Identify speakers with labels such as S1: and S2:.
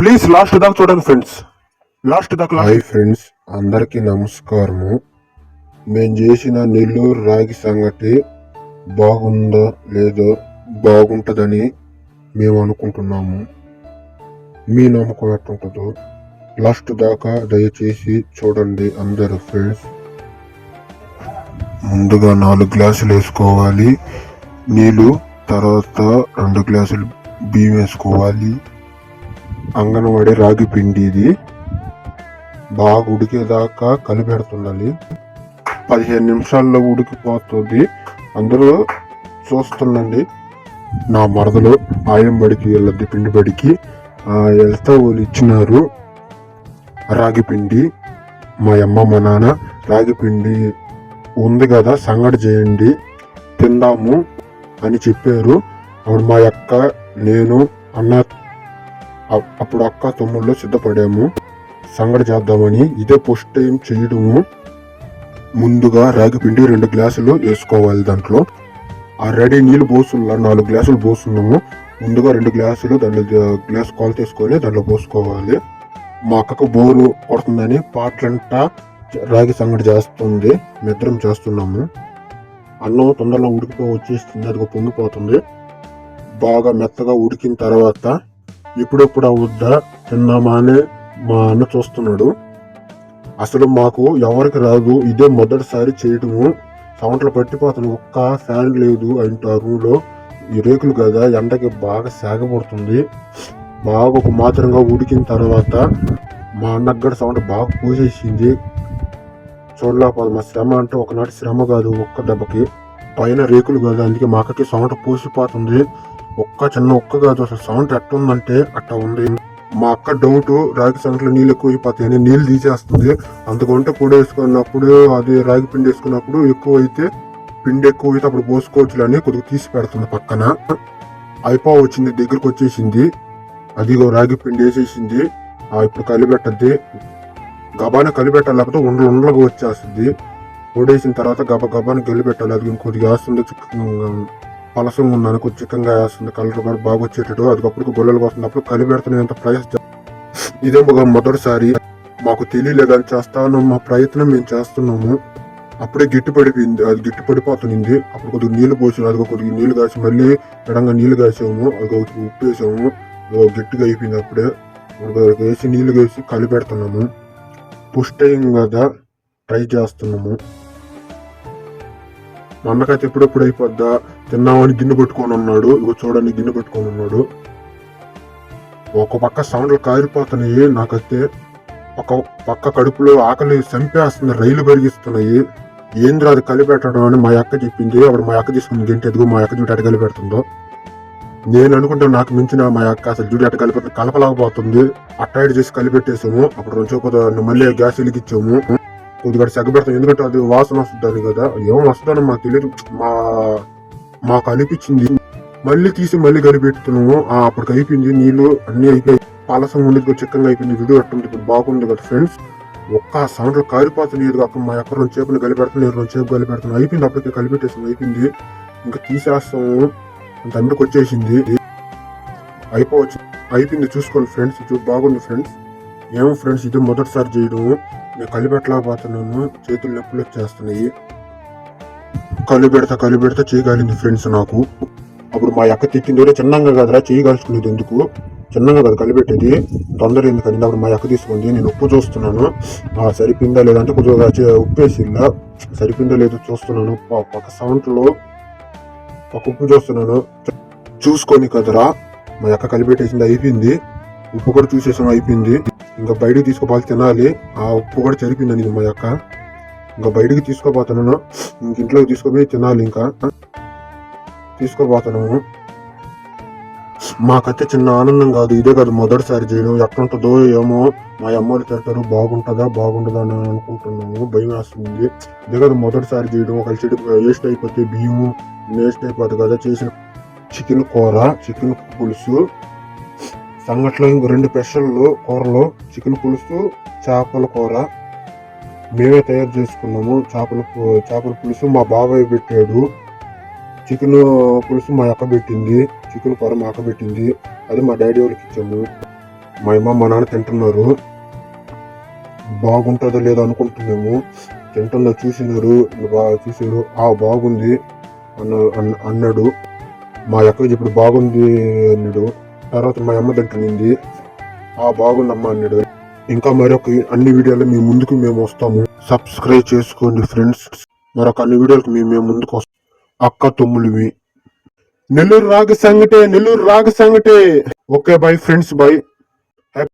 S1: Please last దాకా చూడండి friends.
S2: Hi friends, అందరికీ నమస్కారము. మేము చేసిన నెల్లూరు రాగి సంగటి బాగుందో లేదో, బాగుంటుందని మేము అనుకుంటున్నాము. మీ నమ్మకం ఎట్టుంటుందో లాస్ట్ దాకా దయచేసి చూడండి అందరు ఫ్రెండ్స్. ముందుగా 4 గ్లాసులు వేసుకోవాలి నీళ్ళు, తర్వాత 2 గ్లాసులు బియ్యం వేసుకోవాలి. అంగన్వాడి రాగి పిండి ఇది బాగా ఉడికేదాకా కలిపెడుతుండాలి. 15 నిమిషాల్లో ఉడికిపోతుంది. అందరూ చూస్తుండండి. నా మరదలు ఆయం బడికి వెళ్ళద్ది, పిండి బడికి వెళ్తా వాళ్ళు ఇచ్చినారు రాగి పిండి. మా అమ్మ మా నాన్న రాగి పిండి ఉంది కదా, సంగటి చేయండి తిందాము అని చెప్పారు. అప్పుడు మా అక్క, నేను, అన్న, అప్పుడు అక్క తమ్ముళ్ళు సిద్ధపడాము సంగటి చేద్దామని. ఇదే ఫస్ట్ టైం చేయడము. ముందుగా రాగి పిండి 2 గ్లాసులు వేసుకోవాలి. దాంట్లో ఆల్రెడీ నీళ్ళు పోసున్నా 4 గ్లాసులు పోస్తున్నాము. ముందుగా 2 గ్లాసులు దాంట్లో గ్లాస్ కొలత తీసుకొని దాంట్లో పోసుకోవాలి. మా అక్కకు బోరు కొడుతుందని పాటలంటా రాగి సంగటి చేస్తుంది. మిద్దరం చేస్తున్నాము. అన్నం తొందరలో వచ్చేస్తుంది, అది పొంగిపోతుంది. బాగా మెత్తగా ఉడికిన తర్వాత ఎప్పుడెప్పుడు అవుద్దా తిన్నామా అని మా అన్న చూస్తున్నాడు. అసలు మాకు ఎవరికి రాదు, ఇదే మొదటిసారి చేయటము. సౌండ్లు పట్టిపోతుంది. ఒక్క ఫ్యాన్ లేదు అంటే ఆ రూమ్ లో. ఈ రేకులు కదా, ఎండకి బాగా సాగపడుతుంది. బాగా ఒక మాత్రంగా ఉడికిన తర్వాత మా అన్నకు కూడా సౌండ్ బాగా పోసేసింది. చూడలేకపోదు. మా శ్రమ అంటే ఒకనాటి శ్రమ కాదు, ఒక్క దెబ్బకి. పైన రేకులు కాదు, అందుకే మా అక్కకి సౌండ్ పోసిపోతుంది. చిన్న ఒక్క కాదు, అసలు సౌండ్ ఎట్టుందంటే అట్ట ఉంది. మా అక్క డౌట్, రాగి సంగట్లో నీళ్ళు ఎక్కువ అయిపోతాయని నీళ్ళు తీసేస్తుంది. అందుకంటే పొడి వేసుకున్నప్పుడు, అది రాగి పిండి వేసుకున్నప్పుడు పిండి ఎక్కువ అయితే అప్పుడు పోసుకోవచ్చులని కొద్దిగా తీసి పెడుతుంది పక్కన. వచ్చింది, దగ్గరకు వచ్చేసింది. అదిగో రాగి పిండి వేసేసింది. ఇప్పుడు కలిపెట్టద్ది. గబాన కలిపెట్టాలి, లేకపోతే ఉండలుగా వచ్చేస్తుంది. పొడేసిన తర్వాత గబాని కలిపెట్టాలి. అది ఇంకొద్దిగా వేస్తుంది, పలసంగా ఉన్నాను, కొంచెం చిక్కగా వేస్తుంది. కలర్ కూడా బాగా వచ్చేటట్టు. అదికప్పుడు గొల్లలు వస్తున్నప్పుడు కలిపెడుతున్న ఎంత ప్రయాసం. ఇదే మొదటిసారి, మాకు తెలియలేదని చేస్తాను. మా ప్రయత్నం మేము చేస్తున్నాము. అప్పుడే గిట్టి పడిపోయింది, అది గిట్టి పడిపోతుంది. అప్పుడు కొద్దిగా నీళ్లు పోసాము, అది కొద్దిగా నీళ్లు కాసి మళ్ళీ ఎడంగా నీళ్లు కాసాము, అది ఉప్పు వేసాము. గట్టిగా అయిపోయింది. అప్పుడే వేసి నీళ్లు వేసి కలిపెడుతున్నాము. ఫస్ట్ టైం కదా ట్రై చేస్తున్నాము. మా అన్నకైతే ఎప్పుడెప్పుడు అయిపోద్దా తిన్నామని గిన్నె పెట్టుకొని ఉన్నాడు. ఇగో చూడండి, గిన్నె పెట్టుకొని ఉన్నాడు. ఒక పక్క సౌండ్లు కారిపోతున్నాయి. నాకైతే ఒక పక్క కడుపులో ఆకలి చంపేస్తుంది, రైలు పెరిగిస్తున్నాయి. ఏంద్రా అది కలిపెట్టడం అని మా అక్క చెప్పింది. అప్పుడు మా అక్క తీసుకుని గంట ఎదుగు, మా అక్క చూడు అటు కలిపెడుతుందో. నేను అనుకుంటే నాకు మించిన మా అక్క అసలు చూడు అటు కలపలేకపోతుంది. అట్టాయిడ్ చేసి కలిపెట్టేసాము. అప్పుడు కొంచెం మళ్ళీ గ్యాస్ వెలిగించాము. కొద్దిగా సెగబెడతాం, ఎందుకంటే అది వాసన వస్తుందని కదా. ఏమో వస్తుందని మాకు తెలియదు, మాకు అనిపించింది. మళ్ళీ తీసి మళ్ళీ కలిపెడుతున్నాము. అప్పటికి అయిపోయింది, నీళ్లు అన్ని అయిపోయి పాలసం ఉండేది, చిక్కగా అయిపోయింది. వీడియో అట్టుంది, ఇప్పుడు బాగుంది కదా ఫ్రెండ్స్. ఒక్క సౌండ్ కారిపోతుంది. అక్కడ మా అక్క 2 చేపలు కలిపెడుతున్నాయి, 2 చేపలు కలిపెడుతున్నాయి. అయిపోయింది, అప్పటికి కలిపెట్టేసింది. అయిపోయింది, ఇంకా తీసేస్తాము. తమ్మిడికి వచ్చేసింది. అయిపోయింది. చూసుకోండి ఫ్రెండ్స్, బాగుంది ఫ్రెండ్స్. ఏమో ఫ్రెండ్స్, ఇది మొదటిసారి చేయడం. నేను కలిపెట్టలేకపోతున్నాను, చేతులు నొప్పులు వచ్చేస్తున్నాయి. కలిపెడతా చేయగలిగింది ఫ్రెండ్స్ నాకు. అప్పుడు మా అక్క తిట్టింది, చిన్నంగా కదరా చేయగలుచుకునేది, ఎందుకు చిన్నగా కదా కలిపెట్టేది, తొందర ఎందుకని. అప్పుడు మా అక్క తీసుకుంది. నేను ఉప్పు చూస్తున్నాను, సరిపోయిందా లేదంటే కొద్దిగా ఉప్పు వేసిల్లా, సరిపోయిందా లేదో చూస్తున్నాను. ఒక సౌండ్లో ఒక ఉప్పు చూస్తున్నాను. చూసుకొని కదరా మా అక్క కలిపెట్టేసింది. అయిపోయింది, ఉప్పు కూడా చూసేసాం. అయిపోయింది, ఇంకా బయటకు తీసుకోపోవాలి, తినాలి. ఉప్పు కూడా సరిపోయిందని మా అక్క. ఇంకా బయటకు తీసుకోపోతున్నాను, ఇంక ఇంట్లోకి తీసుకుపోయి తినాలి. ఇంకా తీసుకోపోతున్నాము. మాకైతే చిన్న ఆనందం కాదు, ఇదే కాదు మొదటిసారి చేయడం. ఎట్లుంటుందో ఏమో, మా అమ్మలు తింటారు, బాగుంటుందా అని అనుకుంటున్నాము. భయం వేస్తుంది. ఇదే కాదు మొదటిసారి చేయడం. ఒక చెడు వేస్ట్ అయిపోతే బియ్యము వేస్ట్ అయిపోతుంది కదా. చేసిన చికెన్ కూర, చికెన్ పులుసు, సంగట్లో ఇంకో 2 స్పెషల్ కూరలు, చికెన్ పులుసు, చేపల కూర మేమే తయారు చేసుకున్నాము. చేపల పులుసు మా బాబాయ్ పెట్టాడు. చికెన్ పులుసు మా అక్క పెట్టింది. చికెన్ కూర మా అక్క పెట్టింది. అది మా డాడీ వాళ్ళకి ఇచ్చాము. మా అమ్మ మా నాన్న తింటున్నారు. బాగుంటుందో లేదో అనుకుంటున్నాము. తింటుందో చూసినారు, బాగా చూసారు. బాగుంది అన్నాడు. మా అక్క ఇప్పుడు బాగుంది అన్నాడు. తర్వాత మా అమ్మ తింటుంది. బాగుందమ్మా అన్నాడు. ఇంకా మరొక అన్ని వీడియోలు మీ ముందుకు మేము వస్తాము. సబ్స్క్రైబ్ చేసుకోండి ఫ్రెండ్స్. మరొక అన్ని వీడియోలకు మేము ముందుకు వస్తాం. అక్క తమ్ముళ్ళవి నెల్లూరు రాగ సంగటే. Okay bye friends, by.